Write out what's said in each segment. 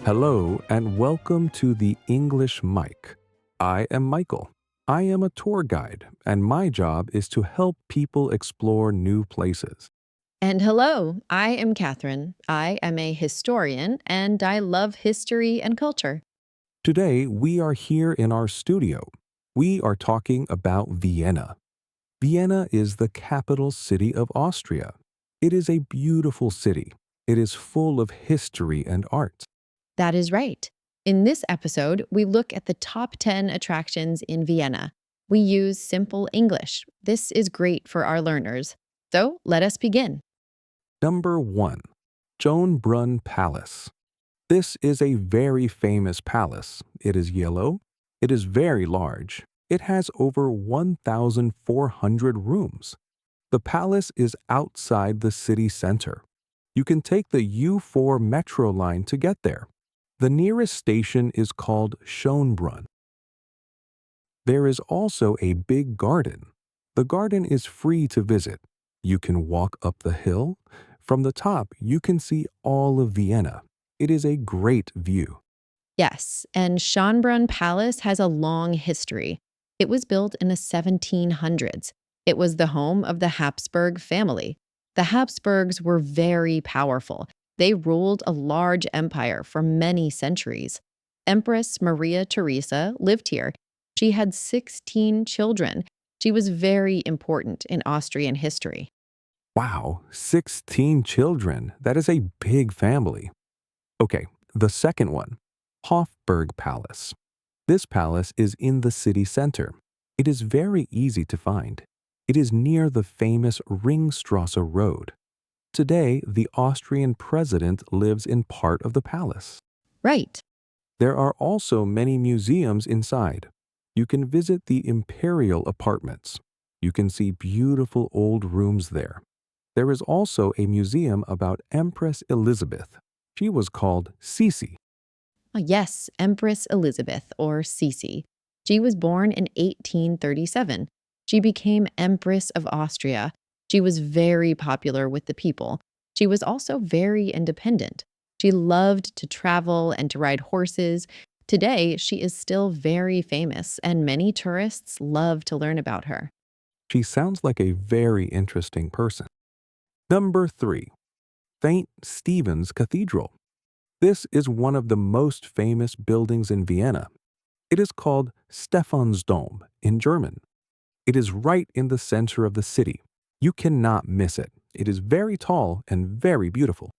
Hello and welcome to the English Mic. I am Michael. I am a tour guide, and my job is to help people explore new places. And hello, I am Katherine. I am a historian and I love history and culture. Today, we are here in our studio. We are talking about Vienna. Vienna is the capital city of Austria. It is a beautiful city. It is full of history and art. That is right. In this episode, we look at the top 10 attractions in Vienna. We use simple English. This is great for our learners. So let us begin. Number 1. Schönbrunn Palace. This is a very famous palace. It is yellow. It is very large. It has over 1,400 rooms. The palace is outside the city center. You can take the U4 metro line to get there. The nearest station is called Schönbrunn. There is also a big garden. The garden is free to visit. You can walk up the hill. From the top, you can see all of Vienna. It is a great view. Yes, and Schönbrunn Palace has a long history. It was built in the 1700s. It was the home of the Habsburg family. The Habsburgs were very powerful. They ruled a large empire for many centuries. Empress Maria Theresa lived here. She had 16 children. She was very important in Austrian history. Wow, 16 children. That is a big family. Okay, the second one, Hofburg Palace. This palace is in the city center. It is very easy to find. It is near the famous Ringstrasse Road. Today, the Austrian president lives in part of the palace. Right. There are also many museums inside. You can visit the imperial apartments. You can see beautiful old rooms there. There is also a museum about Empress Elizabeth. She was called Sisi. Yes, Empress Elizabeth, or Sisi. She was born in 1837. She became Empress of Austria. She was very popular with the people. She was also very independent. She loved to travel and to ride horses. Today, she is still very famous, and many tourists love to learn about her. She sounds like a very interesting person. Number 3. St. Stephen's Cathedral. This is one of the most famous buildings in Vienna. It is called Stephansdom in German. It is right in the center of the city. You cannot miss it. It is very tall and very beautiful.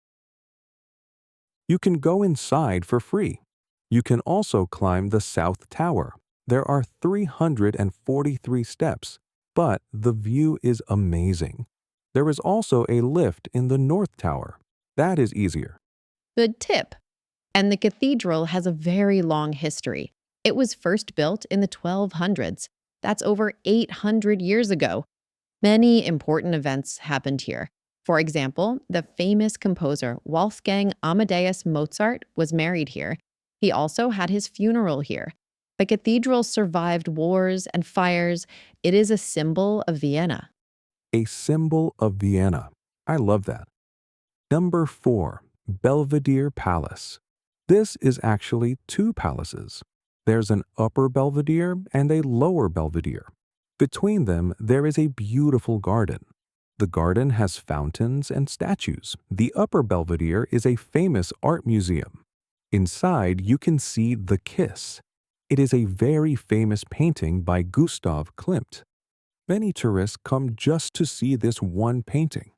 You can go inside for free. You can also climb the South Tower. There are 343 steps, but the view is amazing. There is also a lift in the North Tower. That is easier. Good tip. And the cathedral has a very long history. It was first built in the 1200s. That's over 800 years ago. Many important events happened here. For example, the famous composer Wolfgang Amadeus Mozart was married here. He also had his funeral here. The cathedral survived wars and fires. It is a symbol of Vienna. A symbol of Vienna. I love that. Number 4. Belvedere Palace. This is actually two palaces. There's an upper Belvedere and a lower Belvedere. Between them, there is a beautiful garden. The garden has fountains and statues. The upper Belvedere is a famous art museum. Inside, you can see The Kiss. It is a very famous painting by Gustav Klimt. Many tourists come just to see this one painting.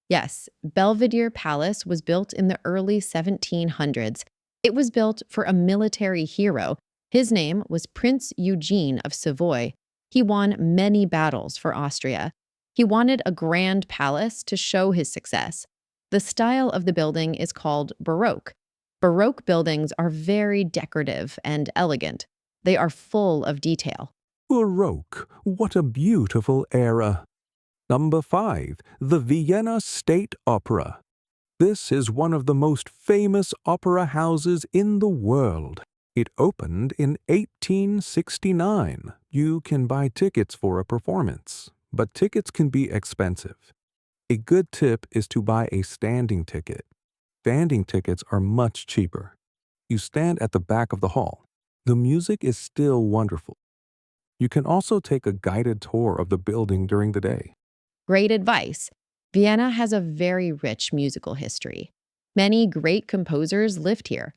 Yes, Belvedere Palace was built in the early 1700s. It was built for a military hero. His name was Prince Eugene of Savoy. He won many battles for Austria. He wanted a grand palace to show his success. The style of the building is called Baroque. Baroque buildings are very decorative and elegant. They are full of detail. Baroque, what a beautiful era. Number 5. The Vienna State Opera. This is one of the most famous opera houses in the world. It opened in 1869. You can buy tickets for a performance, but tickets can be expensive. A good tip is to buy a standing ticket. Standing tickets are much cheaper. You stand at the back of the hall. The music is still wonderful. You can also take a guided tour of the building during the day. Great advice. Vienna has a very rich musical history. Many great composers lived here.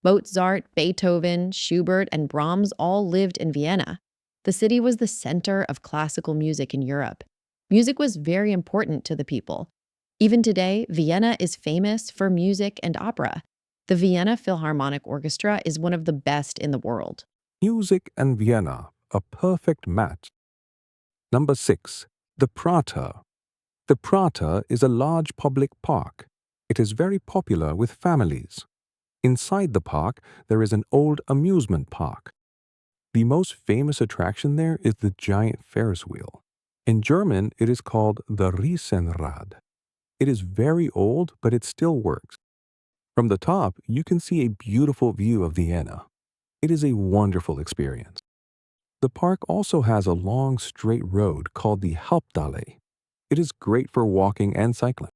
Mozart, Beethoven, Schubert, and Brahms all lived in Vienna. The city was the center of classical music in Europe. Music was very important to the people. Even today, Vienna is famous for music and opera. The Vienna Philharmonic Orchestra is one of the best in the world. Music and Vienna, a perfect match. Number 6. The Prater. The Prater is a large public park. It is very popular with families. Inside the park, there is an old amusement park. The most famous attraction there is the giant Ferris wheel. In German, it is called the Riesenrad. It is very old, but it still works. From the top, you can see a beautiful view of Vienna. It is a wonderful experience. The park also has a long straight road called the Hauptallee. It is great for walking and cycling.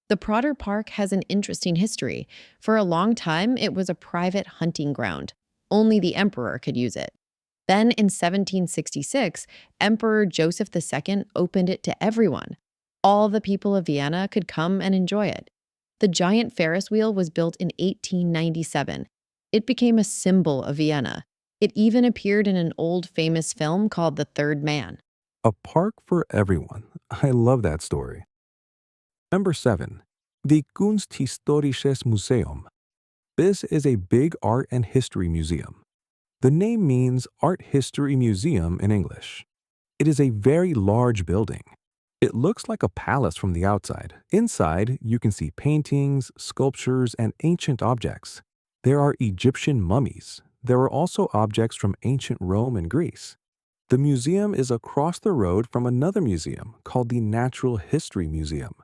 The Prater Park has an interesting history. For a long time, it was a private hunting ground. Only the emperor could use it. Then in 1766, Emperor Joseph II opened it to everyone. All the people of Vienna could come and enjoy it. The giant Ferris wheel was built in 1897. It became a symbol of Vienna. It even appeared in an old famous film called The Third Man. A park for everyone. I love that story. Number 7. The Kunsthistorisches Museum. This is a big art and history museum. The name means Art History Museum in English. It is a very large building. It looks like a palace from the outside. Inside, you can see paintings, sculptures, and ancient objects. There are Egyptian mummies. There are also objects from ancient Rome and Greece. The museum is across the road from another museum called the Natural History Museum.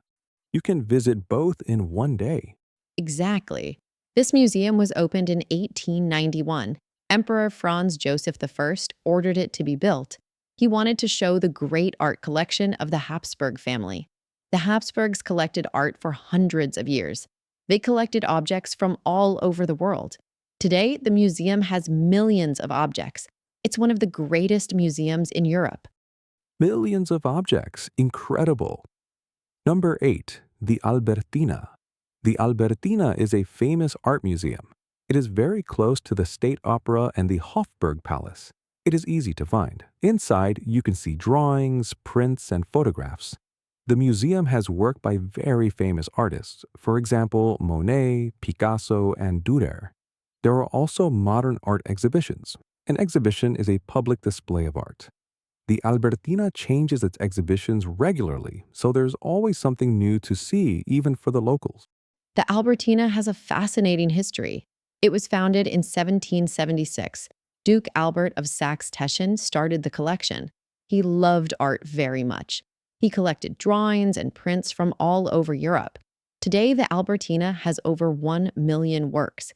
You can visit both in one day. Exactly. This museum was opened in 1891. Emperor Franz Joseph I ordered it to be built. He wanted to show the great art collection of the Habsburg family. The Habsburgs collected art for hundreds of years. They collected objects from all over the world. Today, the museum has millions of objects. It's one of the greatest museums in Europe. Millions of objects. Incredible. Number 8. The Albertina. The Albertina is a famous art museum. It is very close to the State Opera and the Hofburg Palace. It is easy to find. Inside, you can see drawings, prints, and photographs. The museum has work by very famous artists, for example, Monet, Picasso, and Dürer. There are also modern art exhibitions. An exhibition is a public display of art. The Albertina changes its exhibitions regularly, so there's always something new to see, even for the locals. The Albertina has a fascinating history. It was founded in 1776. Duke Albert of Saxe-Teschen started the collection. He loved art very much. He collected drawings and prints from all over Europe. Today, the Albertina has over 1 million works.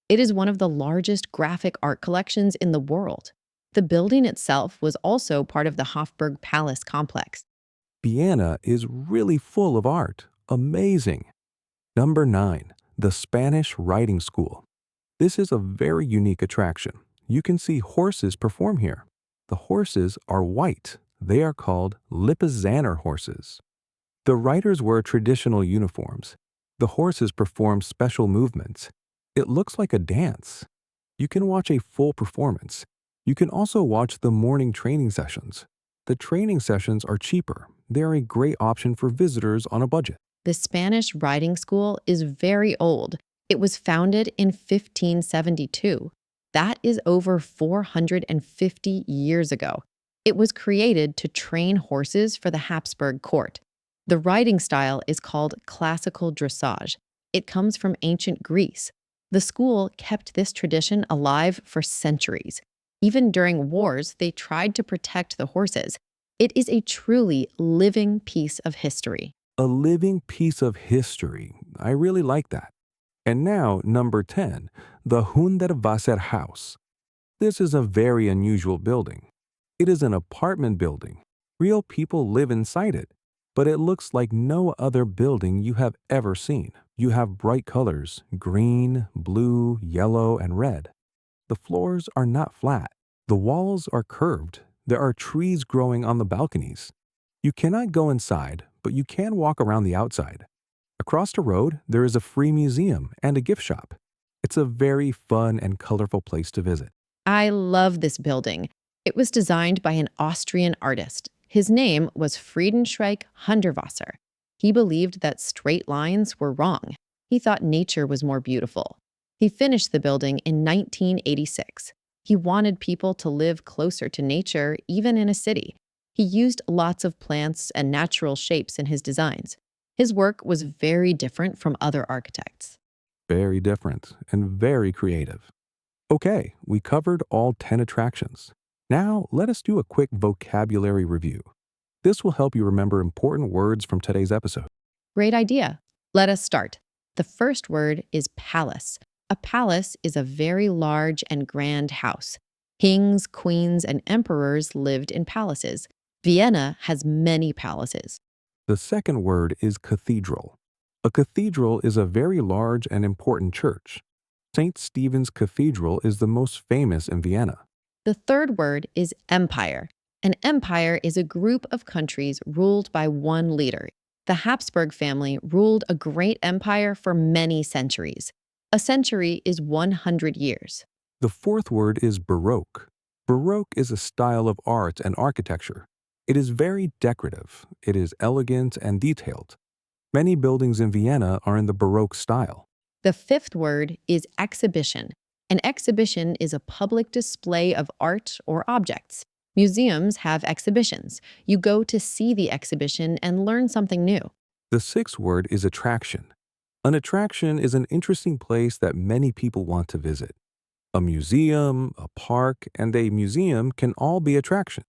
It is one of the largest graphic art collections in the world. The building itself was also part of the Hofburg Palace complex. Vienna is really full of art. Amazing. Number 9. The Spanish Riding School. This is a very unique attraction. You can see horses perform here. The horses are white. They are called Lipizzaner horses. The riders wear traditional uniforms. The horses perform special movements. It looks like a dance. You can watch a full performance. You can also watch the morning training sessions. The training sessions are cheaper. They are a great option for visitors on a budget. The Spanish riding school is very old. It was founded in 1572. That is over 450 years ago. It was created to train horses for the Habsburg court. The riding style is called classical dressage. It comes from ancient Greece. The school kept this tradition alive for centuries. Even during wars, they tried to protect the horses. It is a truly living piece of history. A living piece of history. I really like that. And now, number 10, the Hundertwasser House. This is a very unusual building. It is an apartment building. Real people live inside it. but it looks like no other building you have ever seen. You have bright colors: green, blue, yellow, and red. The floors are not flat. The walls are curved. There are trees growing on the balconies. You cannot go inside, but you can walk around the outside. Across the road, there is a free museum and a gift shop. It's a very fun and colorful place to visit. I love this building. It was designed by an Austrian artist. His name was Friedenreich Hundertwasser. He believed that straight lines were wrong. He thought nature was more beautiful. He finished the building in 1986. He wanted people to live closer to nature, even in a city. He used lots of plants and natural shapes in his designs. His work was very different from other architects. Very different and very creative. Okay, we covered all 10 attractions. Now, let us do a quick vocabulary review. This will help you remember important words from today's episode. Great idea. Let us start. The first word is palace. A palace is a very large and grand house. Kings, queens, and emperors lived in palaces. Vienna has many palaces. The second word is cathedral. A cathedral is a very large and important church. St. Stephen's Cathedral is the most famous in Vienna. The third word is empire. An empire is a group of countries ruled by one leader. The Habsburg family ruled a great empire for many centuries. A century is 100 years. The fourth word is Baroque. Baroque is a style of art and architecture. It is very decorative. It is elegant and detailed. Many buildings in Vienna are in the Baroque style. The fifth word is exhibition. An exhibition is a public display of art or objects. Museums have exhibitions. You go to see the exhibition and learn something new. The sixth word is attraction. An attraction is an interesting place that many people want to visit. A museum, a park, and a museum can all be attractions.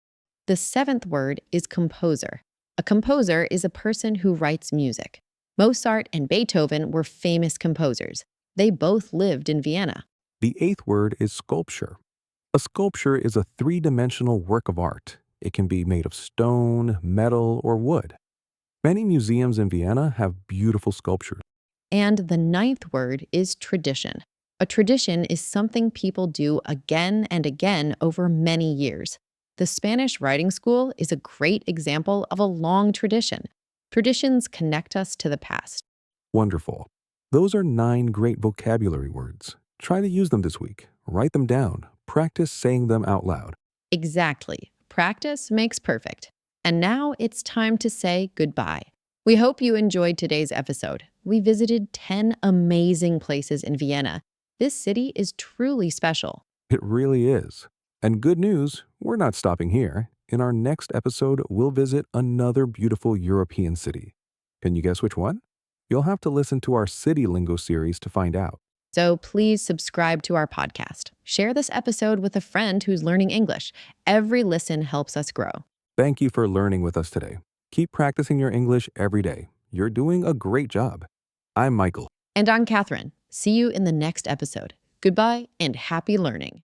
The seventh word is composer. A composer is a person who writes music. Mozart and Beethoven were famous composers. They both lived in Vienna. The eighth word is sculpture. A sculpture is a three-dimensional work of art. It can be made of stone, metal, or wood. Many museums in Vienna have beautiful sculptures. And the ninth word is tradition. A tradition is something people do again and again over many years. The Spanish writing school is a great example of a long tradition. Traditions connect us to the past. Wonderful. Those are 9 great vocabulary words. Try to use them this week. Write them down. Practice saying them out loud. Exactly. Practice makes perfect. And now it's time to say goodbye. We hope you enjoyed today's episode. We visited 10 amazing places in Vienna. This city is truly special. It really is. And good news, we're not stopping here. In our next episode, we'll visit another beautiful European city. Can you guess which one? You'll have to listen to our CityLingo series to find out. So please subscribe to our podcast. Share this episode with a friend who's learning English. Every listen helps us grow. Thank you for learning with us today. Keep practicing your English every day. You're doing a great job. I'm Michael. And I'm Katherine. See you in the next episode. Goodbye and happy learning.